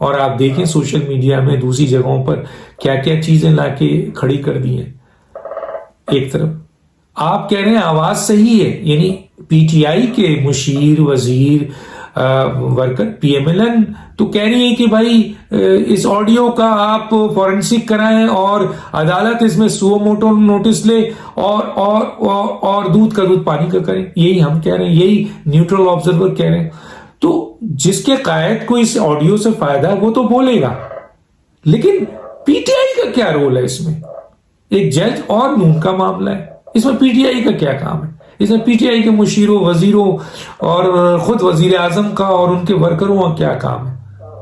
اور آپ دیکھیں سوشل میڈیا میں دوسری جگہوں پر کیا کیا چیزیں لا کے کھڑی کر دی ہیں. ایک طرف آپ کہہ رہے ہیں آواز صحیح ہے، یعنی پی ٹی آئی کے مشیر، وزیر، worker, P M L N تو کہہ رہی ہے کہ بھائی اس آڈیو کا آپ فورینسک کرائیں اور عدالت اس میں سو موٹو نوٹس لے اور دودھ کا دودھ پانی کا کریں. یہی ہم کہہ رہے ہیں، یہی نیوٹرل آبزرور کہہ رہے ہیں. تو جس کے قائد کو اس آڈیو سے فائدہ ہے وہ تو بولے گا، لیکن پی ٹی آئی کا کیا رول ہے اس میں؟ ایک جج اور نون کا معاملہ ہے، اس میں پی ٹی آئی کا کیا کام ہے؟ اس میں پی ٹی آئی کے مشیروں، وزیروں اور خود وزیر اعظم کا اور ان کے ورکروں کا کیا کام ہے؟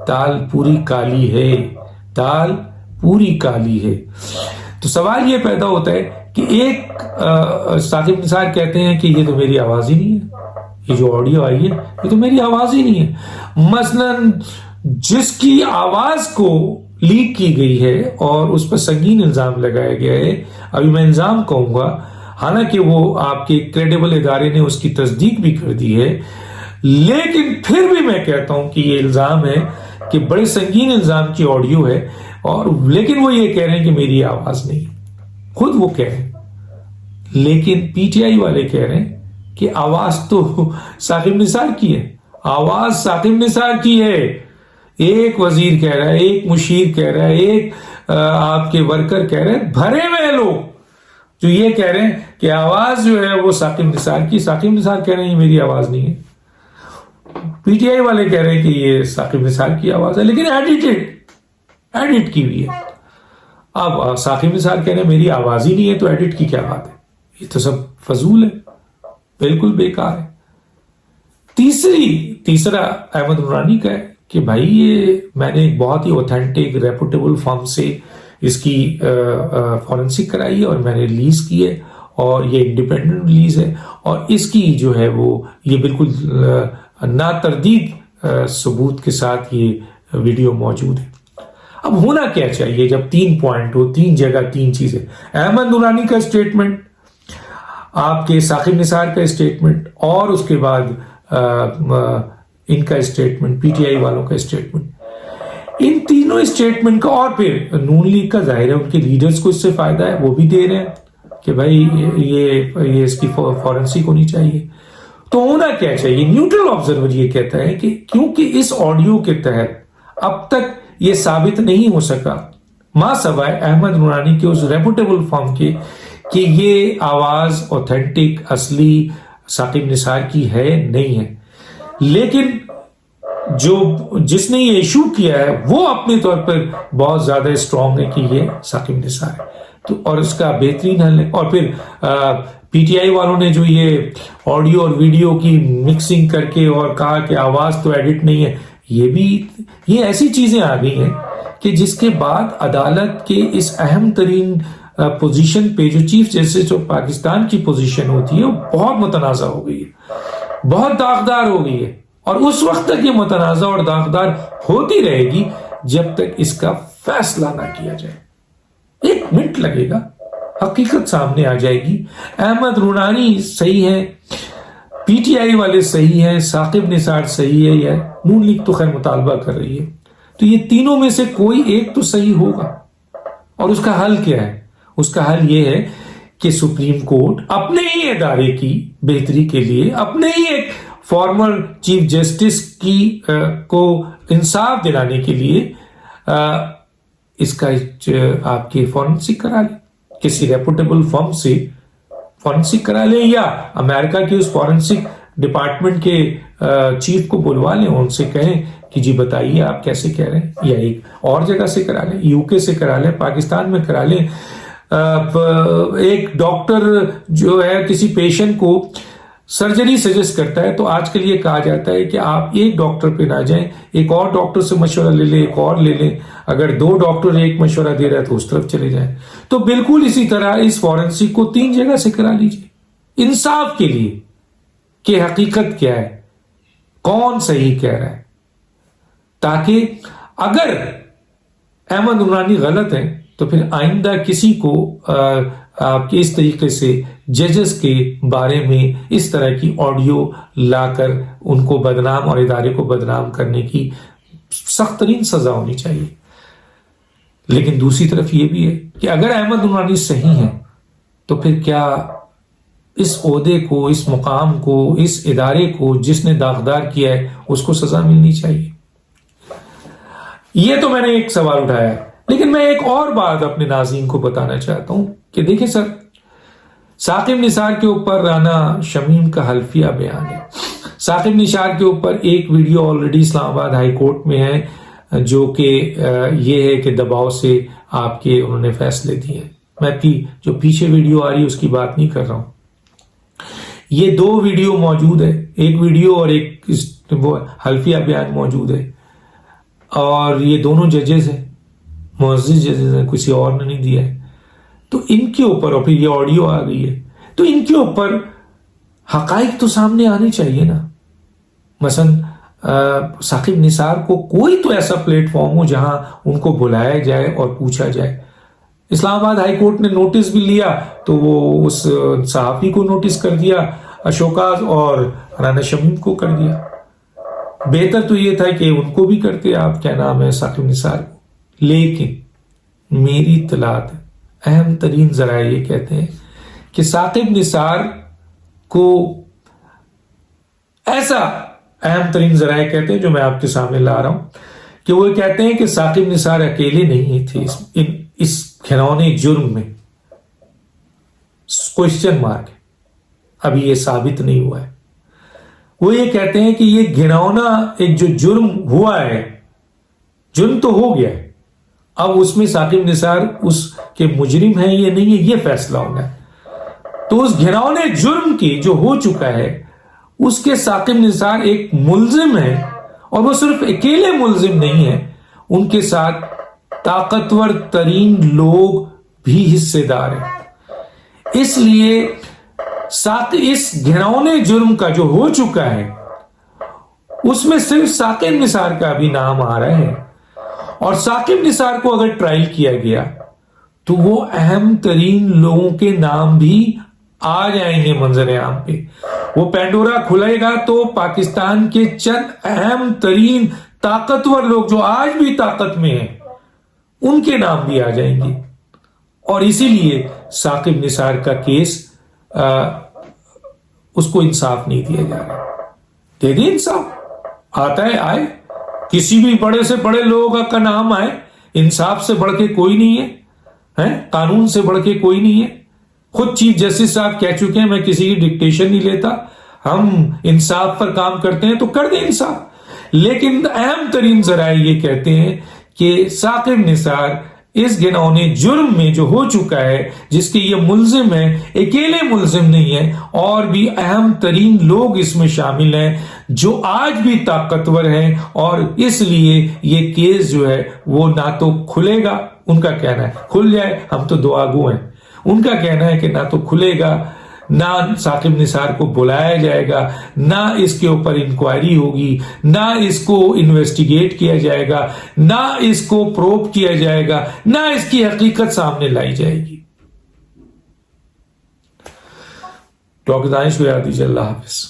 دال پوری کالی ہے، دال پوری کالی ہے. تو سوال یہ پیدا ہوتا ہے کہ ایک ثاقب نثار کہتے ہیں کہ یہ تو میری آواز ہی نہیں ہے، یہ جو آڈیو آئی ہے یہ تو میری آواز ہی نہیں ہے. مثلاً جس کی آواز کو لیک کی گئی ہے اور اس پر سنگین الزام لگایا گیا ہے، ابھی میں الزام کہوں گا حالانکہ وہ آپ کے کریڈیبل ادارے نے اس کی تصدیق بھی کر دی ہے، لیکن پھر بھی میں کہتا ہوں کہ یہ الزام ہے کہ بڑے سنگین الزام کی آڈیو ہے، اور لیکن وہ یہ کہہ رہے ہیں کہ میری آواز نہیں، خود وہ کہہ رہے ہیں. لیکن پی ٹی آئی والے کہہ رہے ہیں کہ آواز تو ثاقب نثار کی ہے، آواز ثاقب نثار کی ہے. ایک وزیر کہہ رہا ہے، ایک مشیر کہہ رہا ہے، ایک آپ کے ورکر کہہ رہے ہیں، بھرے ہوئے لوگ جو یہ کہہ رہے ہیں کہ آواز جو ہے وہ ثاقب نثار کی. ثاقب نثار کہہ رہے ہیں یہ میری آواز نہیں ہے، پی ٹی آئی والے کہہ رہے ہیں کہ یہ ثاقب نثار کی آواز ہے، لیکن ایڈٹ کی ہوئی ہے. اب ثاقب نثار کہہ رہے ہیں میری آواز ہی نہیں ہے تو ایڈٹ کی کیا بات ہے؟ یہ تو سب فضول ہے، بالکل بیکار ہے. تیسرا احمد نورانی کا ہے کہ بھائی یہ میں نے ایک بہت ہی اوتھینٹک ریپوٹیبل فرم سے اس کی فورینسک کرائی ہے اور میں نے ریلیز کی ہے، اور یہ انڈیپینڈنٹ ریلیز ہے، اور اس کی جو ہے وہ یہ بالکل نا تردید ثبوت کے ساتھ یہ ویڈیو موجود ہے. اب ہونا کیا چاہیے جب 3 پوائنٹ ہو، 3 جگہ 3 چیزیں، احمد نورانی کا اسٹیٹمنٹ، آپ کے ثاقب نثار کا اسٹیٹمنٹ، اور اس کے بعد ان کا اسٹیٹمنٹ، پی ٹی آئی والوں کا اسٹیٹمنٹ. ان تینوں اسٹیٹمنٹ کا، اور پھر نون لیگ کا ظاہر ہے ان کے لیڈرز کو اس سے فائدہ ہے، وہ بھی دے رہے ہیں کہ بھائی یہ اس کی فورینسک ہونی چاہیے. تو ہونا کیا چاہیے؟ نیوٹرل آبزرور یہ کہتا ہے کہ کیونکہ اس آڈیو کے تحت اب تک یہ ثابت نہیں ہو سکا ماں سوائے احمد نورانی کے اس ریپوٹیبل فرم کے کہ یہ آواز اوتھینٹک اصلی ثاقب نثار کی ہے نہیں ہے، لیکن جس نے یہ ایشو کیا ہے وہ اپنے طور پر بہت زیادہ اسٹرانگ ہے کہ یہ ثاقب نثار ہے، تو اور اس کا بہترین حل ہے. اور پھر پی ٹی آئی والوں نے جو یہ آڈیو اور ویڈیو کی مکسنگ کر کے اور کہا کہ آواز تو ایڈٹ نہیں ہے، یہ ایسی چیزیں آ گئی ہیں کہ جس کے بعد عدالت کے اس اہم ترین پوزیشن پہ جو چیف جسٹس جو پاکستان کی پوزیشن ہوتی ہے وہ بہت متنازع ہو گئی ہے، بہت داغدار ہو گئی ہے، اور اس وقت تک یہ متنازع اور داغدار ہوتی رہے گی جب تک اس کا فیصلہ نہ کیا جائے. 1 منٹ لگے گا، حقیقت سامنے آ جائے گی. احمد نورانی صحیح ہے، پی ٹی آئی والے صحیح ہیں، ثاقب نثار صحیح ہے، یا نون لیگ تو خیر مطالبہ کر رہی ہے. تو یہ تینوں میں سے کوئی ایک تو صحیح ہوگا. اور اس کا حل کیا ہے؟ اس کا حل یہ ہے کہ سپریم کورٹ اپنے ہی ادارے کی بہتری کے لیے، اپنے ہی ایک فارمر چیف جسٹس کی کو انصاف دلانے کے لیے اس کا آپ کے فورینسک کرا لیں، کسی ریپوٹیبل فرم سے فورینسک کرا لیں، یا امریکہ کی اس فورینسک ڈپارٹمنٹ کے چیف کو بلوا لیں، ان سے کہیں کہ جی بتائیے آپ کیسے کہہ رہے ہیں، یا ایک اور جگہ سے کرا لیں، یو کے سے کرا لیں، پاکستان میں کرا لیں. ایک ڈاکٹر جو ہے کسی پیشنٹ کو سرجری سجیسٹ کرتا ہے تو آج کل یہ کہا جاتا ہے کہ آپ ایک ڈاکٹر پہ نہ جائیں، ایک اور ڈاکٹر سے مشورہ لے لیں، ایک اور لے لیں، اگر 2 ڈاکٹر ایک مشورہ دے رہا ہے تو اس طرف چلے جائیں. تو بالکل اسی طرح اس فورینسک کو 3 جگہ سے کرا لیجیے، انصاف کے لیے کہ حقیقت کیا ہے، کون صحیح کہہ رہا ہے، تاکہ اگر احمد نورانی غلط ہیں تو پھر آئندہ کسی کو آپ کے اس طریقے سے ججز کے بارے میں اس طرح کی آڈیو لا کر ان کو بدنام اور ادارے کو بدنام کرنے کی سخت ترین سزا ہونی چاہیے. لیکن دوسری طرف یہ بھی ہے کہ اگر احمد نورانی صحیح ہیں تو پھر کیا اس عہدے کو، اس مقام کو، اس ادارے کو جس نے داغدار کیا ہے اس کو سزا ملنی چاہیے. یہ تو میں نے ایک سوال اٹھایا ہے. لیکن میں ایک اور بات اپنے ناظرین کو بتانا چاہتا ہوں کہ دیکھیں سر، ثاقب نثار کے اوپر رانا شمیم کا حلفیہ بیان ہے. ثاقب نثار کے اوپر ایک ویڈیو آلریڈی اسلام آباد ہائی کورٹ میں ہے جو کہ یہ ہے کہ دباؤ سے آپ کے انہوں نے فیصلے دیے. میں جو پیچھے ویڈیو آ رہی ہے اس کی بات نہیں کر رہا ہوں. یہ دو ویڈیو موجود ہے، ایک ویڈیو اور ایک حلفیہ بیان موجود ہے، اور یہ دونوں ججز ہیں، معزز ججز ہیں، کسی اور نے نہیں دیا ہے. تو ان کے اوپر، اور پھر یہ آڈیو آ گئی ہے، تو ان کے اوپر حقائق تو سامنے آنے چاہیے نا. مثلا ثاقب نثار کو کوئی تو ایسا پلیٹ فارم ہو جہاں ان کو بلایا جائے اور پوچھا جائے. اسلام آباد ہائی کورٹ نے نوٹس بھی لیا تو وہ اس صحافی کو نوٹس کر دیا، اشوکاز، اور رانا شمیم کو کر دیا. بہتر تو یہ تھا کہ ان کو بھی کرتے، آپ کیا نام ہے، ثاقب نثار کو. لیکن میری اطلاعات اہم ترین ذرائع یہ کہتے ہیں کہ ثاقب نثار کو، ایسا اہم ترین ذرائع کہتے ہیں جو میں آپ کے سامنے لا رہا ہوں، کہ وہ کہتے ہیں کہ ثاقب نثار اکیلے نہیں تھے اس گھنونے جرم میں. کوشچن مارک، ابھی یہ ثابت نہیں ہوا ہے. وہ یہ کہتے ہیں کہ یہ گھنونا ایک جو جرم ہوا ہے، جرم تو ہو گیا ہے، اب اس میں ثاقب نثار اس کے مجرم ہیں یا نہیں ہے یہ فیصلہ ہونا ہے. تو اس گھنونے جرم کی جو ہو چکا ہے اس کے ثاقب نثار ایک ملزم ہے، اور وہ صرف اکیلے ملزم نہیں ہے، ان کے ساتھ طاقتور ترین لوگ بھی حصے دار ہیں. اس لیے اس گھنونے جرم کا جو ہو چکا ہے اس میں صرف ثاقب نثار کا بھی نام آ رہا ہے، اور ثاقب نثار کو اگر ٹرائل کیا گیا تو وہ اہم ترین لوگوں کے نام بھی آ جائیں گے منظر عام پہ. وہ پینڈورا کھلے گا تو پاکستان کے چند اہم ترین طاقتور لوگ جو آج بھی طاقت میں ہیں ان کے نام بھی آ جائیں گے. اور اسی لیے ثاقب نثار کا کیس اس کو انصاف نہیں دیا جا رہا. دے دیں انصاف، آتا ہے آئے، کسی بھی بڑے سے بڑے لوگوں کا نام آئے. انصاف سے بڑھ کے کوئی نہیں ہے، قانون سے بڑھ کے کوئی نہیں ہے. خود چیف جسٹس صاحب کہہ چکے ہیں میں کسی کی ڈکٹیشن نہیں لیتا، ہم انصاف پر کام کرتے ہیں تو کر دیں انصاف. لیکن اہم ترین ذرائع یہ کہتے ہیں کہ ثاقب نثار اس گھنونے جرم میں جو ہو چکا ہے، جس کے یہ ملزم ہے، اکیلے ملزم نہیں ہے، اور بھی اہم ترین لوگ اس میں شامل ہیں جو آج بھی طاقتور ہیں. اور اس لیے یہ کیس جو ہے وہ نہ تو کھلے گا، ان کا کہنا ہے کھل جائے، ہم تو دعا گو ہیں، ان کا کہنا ہے کہ نہ تو کھلے گا، نہ ثاقب نثار کو بلایا جائے گا، نہ اس کے اوپر انکوائری ہوگی، نہ اس کو انویسٹیگیٹ کیا جائے گا، نہ اس کو پروب کیا جائے گا، نہ اس کی حقیقت سامنے لائی جائے گی. ڈاکٹر دانش کو یاد دیجیے. اللہ حافظ.